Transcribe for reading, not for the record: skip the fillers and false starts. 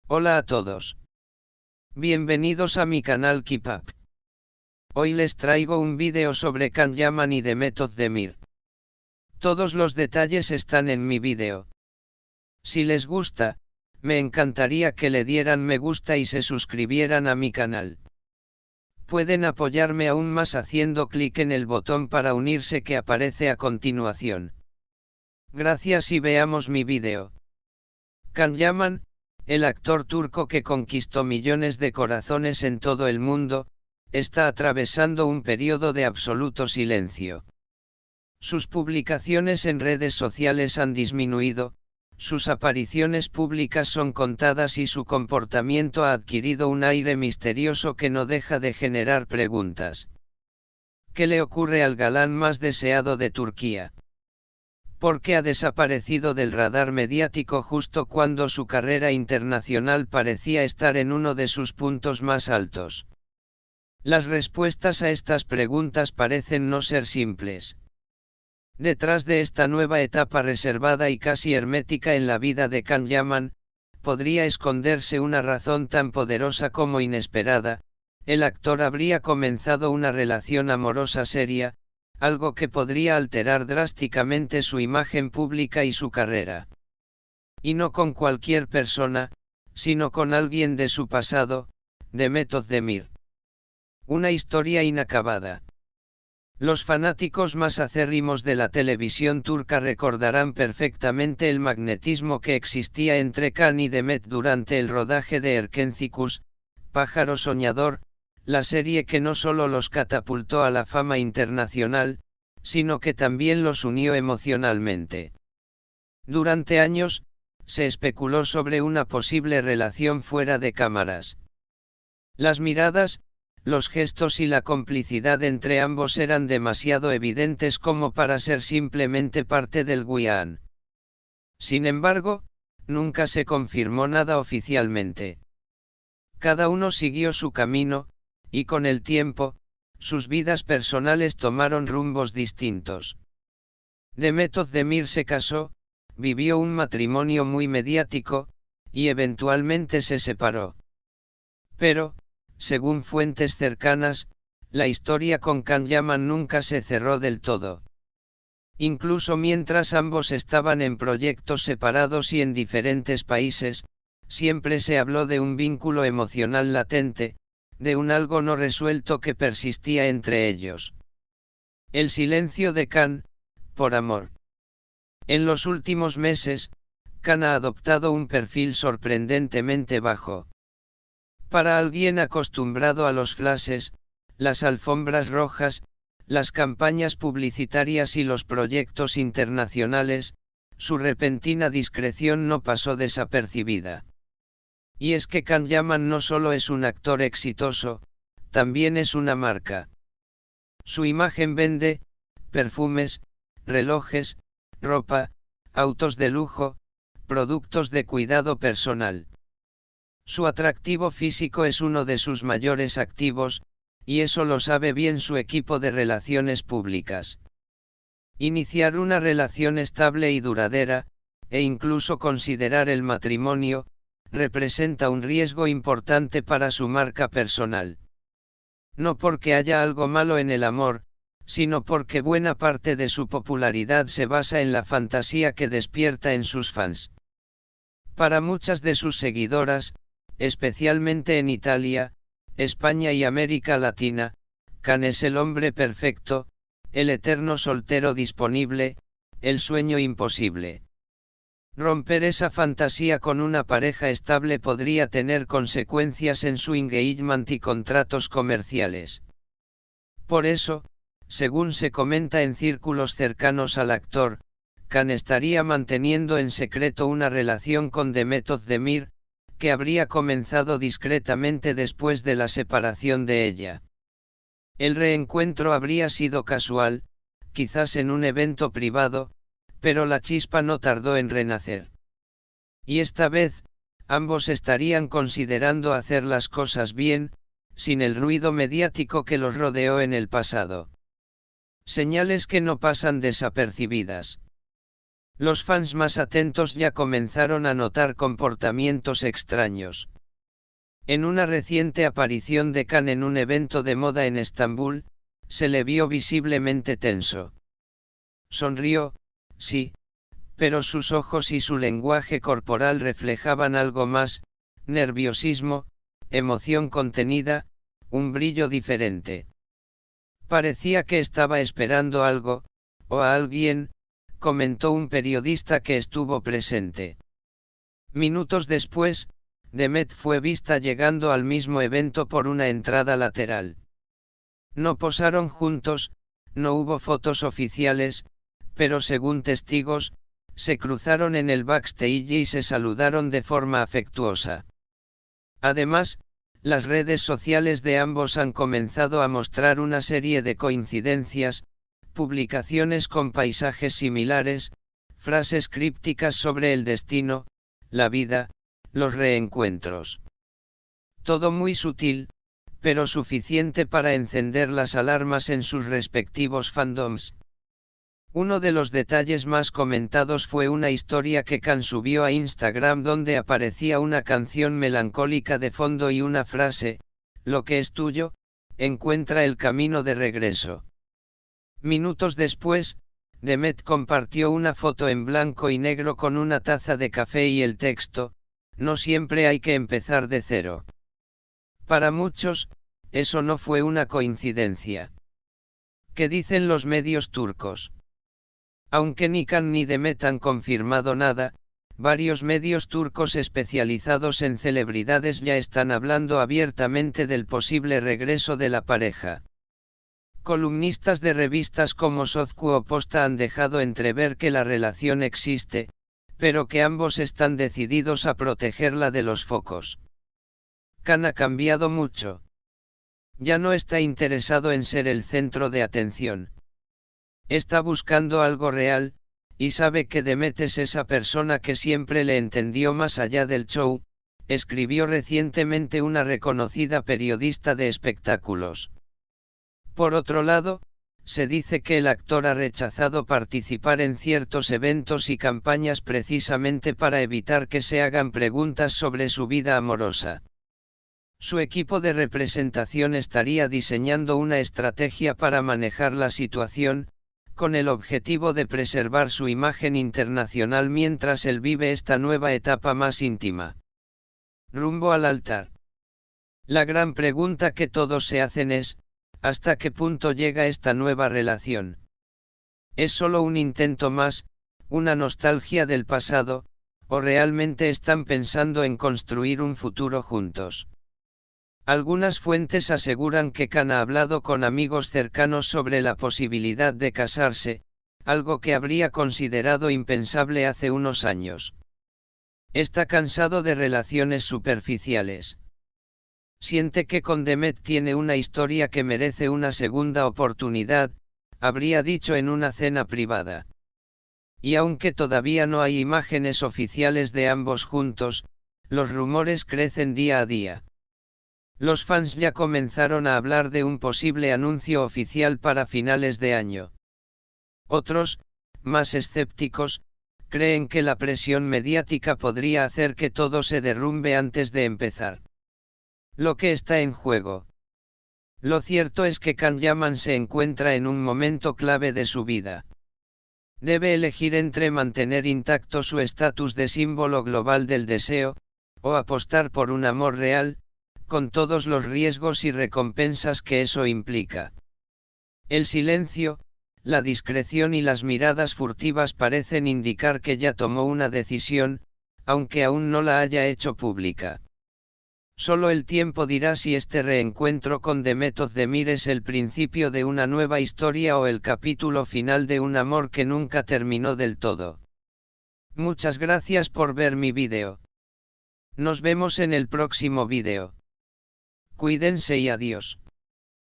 Hola a todos. Bienvenidos a mi canal Keep Up. Hoy les traigo un vídeo sobre Can Yaman y Demet Özdemir. Todos los detalles están en mi vídeo. Si les gusta, me encantaría que le dieran me gusta y se suscribieran a mi canal. Pueden apoyarme aún más haciendo clic en el botón para unirse que aparece a continuación. Gracias y veamos mi vídeo. Can Yaman, el actor turco que conquistó millones de corazones en todo el mundo, está atravesando un periodo de absoluto silencio. Sus publicaciones en redes sociales han disminuido, sus apariciones públicas son contadas y su comportamiento ha adquirido un aire misterioso que no deja de generar preguntas. ¿Qué le ocurre al galán más deseado de Turquía? ¿Por qué ha desaparecido del radar mediático justo cuando su carrera internacional parecía estar en uno de sus puntos más altos? Las respuestas a estas preguntas parecen no ser simples. Detrás de esta nueva etapa reservada y casi hermética en la vida de Can Yaman, podría esconderse una razón tan poderosa como inesperada. El actor habría comenzado una relación amorosa seria, algo que podría alterar drásticamente su imagen pública y su carrera. Y no con cualquier persona, sino con alguien de su pasado, Demet Özdemir. Una historia inacabada. Los fanáticos más acérrimos de la televisión turca recordarán perfectamente el magnetismo que existía entre Can y Demet durante el rodaje de Erkencikus, Pájaro Soñador, la serie que no solo los catapultó a la fama internacional, sino que también los unió emocionalmente. Durante años, se especuló sobre una posible relación fuera de cámaras. Las miradas, los gestos y la complicidad entre ambos eran demasiado evidentes como para ser simplemente parte del guión. Sin embargo, nunca se confirmó nada oficialmente. Cada uno siguió su camino, y con el tiempo, sus vidas personales tomaron rumbos distintos. Demet Özdemir se casó, vivió un matrimonio muy mediático, y eventualmente se separó. Pero, según fuentes cercanas, la historia con Can Yaman nunca se cerró del todo. Incluso mientras ambos estaban en proyectos separados y en diferentes países, siempre se habló de un vínculo emocional latente, de un algo no resuelto que persistía entre ellos. El silencio de Can, por amor. En los últimos meses, Can ha adoptado un perfil sorprendentemente bajo. Para alguien acostumbrado a los flashes, las alfombras rojas, las campañas publicitarias y los proyectos internacionales, su repentina discreción no pasó desapercibida. Y es que Can Yaman no solo es un actor exitoso, también es una marca. Su imagen vende, perfumes, relojes, ropa, autos de lujo, productos de cuidado personal. Su atractivo físico es uno de sus mayores activos, y eso lo sabe bien su equipo de relaciones públicas. Iniciar una relación estable y duradera, e incluso considerar el matrimonio, representa un riesgo importante para su marca personal. No porque haya algo malo en el amor, sino porque buena parte de su popularidad se basa en la fantasía que despierta en sus fans. Para muchas de sus seguidoras, especialmente en Italia, España y América Latina, Can es el hombre perfecto, el eterno soltero disponible, el sueño imposible. Romper esa fantasía con una pareja estable podría tener consecuencias en su engagement y contratos comerciales. Por eso, según se comenta en círculos cercanos al actor, Can estaría manteniendo en secreto una relación con Demet Özdemir, que habría comenzado discretamente después de la separación de ella. El reencuentro habría sido casual, quizás en un evento privado, pero la chispa no tardó en renacer. Y esta vez, ambos estarían considerando hacer las cosas bien, sin el ruido mediático que los rodeó en el pasado. Señales que no pasan desapercibidas. Los fans más atentos ya comenzaron a notar comportamientos extraños. En una reciente aparición de Can en un evento de moda en Estambul, se le vio visiblemente tenso. Sonrió, sí, pero sus ojos y su lenguaje corporal reflejaban algo más: nerviosismo, emoción contenida, un brillo diferente. Parecía que estaba esperando algo, o a alguien, comentó un periodista que estuvo presente. Minutos después, Demet fue vista llegando al mismo evento por una entrada lateral. No posaron juntos, no hubo fotos oficiales, pero según testigos, se cruzaron en el backstage y se saludaron de forma afectuosa. Además, las redes sociales de ambos han comenzado a mostrar una serie de coincidencias, publicaciones con paisajes similares, frases crípticas sobre el destino, la vida, los reencuentros. Todo muy sutil, pero suficiente para encender las alarmas en sus respectivos fandoms. Uno de los detalles más comentados fue una historia que Can subió a Instagram donde aparecía una canción melancólica de fondo y una frase: "Lo que es tuyo, encuentra el camino de regreso". Minutos después, Demet compartió una foto en blanco y negro con una taza de café y el texto: "No siempre hay que empezar de cero". Para muchos, eso no fue una coincidencia. ¿Qué dicen los medios turcos? Aunque ni Can ni Demet han confirmado nada, varios medios turcos especializados en celebridades ya están hablando abiertamente del posible regreso de la pareja. Columnistas de revistas como Sözcü o Posta han dejado entrever que la relación existe, pero que ambos están decididos a protegerla de los focos. Can ha cambiado mucho. Ya no está interesado en ser el centro de atención. Está buscando algo real, y sabe que Demet es esa persona que siempre le entendió más allá del show, escribió recientemente una reconocida periodista de espectáculos. Por otro lado, se dice que el actor ha rechazado participar en ciertos eventos y campañas precisamente para evitar que se hagan preguntas sobre su vida amorosa. Su equipo de representación estaría diseñando una estrategia para manejar la situación, con el objetivo de preservar su imagen internacional mientras él vive esta nueva etapa más íntima. Rumbo al altar. La gran pregunta que todos se hacen es: ¿hasta qué punto llega esta nueva relación? ¿Es solo un intento más, una nostalgia del pasado, o realmente están pensando en construir un futuro juntos? Algunas fuentes aseguran que Can ha hablado con amigos cercanos sobre la posibilidad de casarse, algo que habría considerado impensable hace unos años. Está cansado de relaciones superficiales. Siente que con Demet tiene una historia que merece una segunda oportunidad, habría dicho en una cena privada. Y aunque todavía no hay imágenes oficiales de ambos juntos, los rumores crecen día a día. Los fans ya comenzaron a hablar de un posible anuncio oficial para finales de año. Otros, más escépticos, creen que la presión mediática podría hacer que todo se derrumbe antes de empezar. Lo que está en juego. Lo cierto es que Can Yaman se encuentra en un momento clave de su vida. Debe elegir entre mantener intacto su estatus de símbolo global del deseo, o apostar por un amor real, con todos los riesgos y recompensas que eso implica. El silencio, la discreción y las miradas furtivas parecen indicar que ya tomó una decisión, aunque aún no la haya hecho pública. Solo el tiempo dirá si este reencuentro con Demet Özdemir es el principio de una nueva historia o el capítulo final de un amor que nunca terminó del todo. Muchas gracias por ver mi vídeo. Nos vemos en el próximo vídeo. Cuídense y adiós.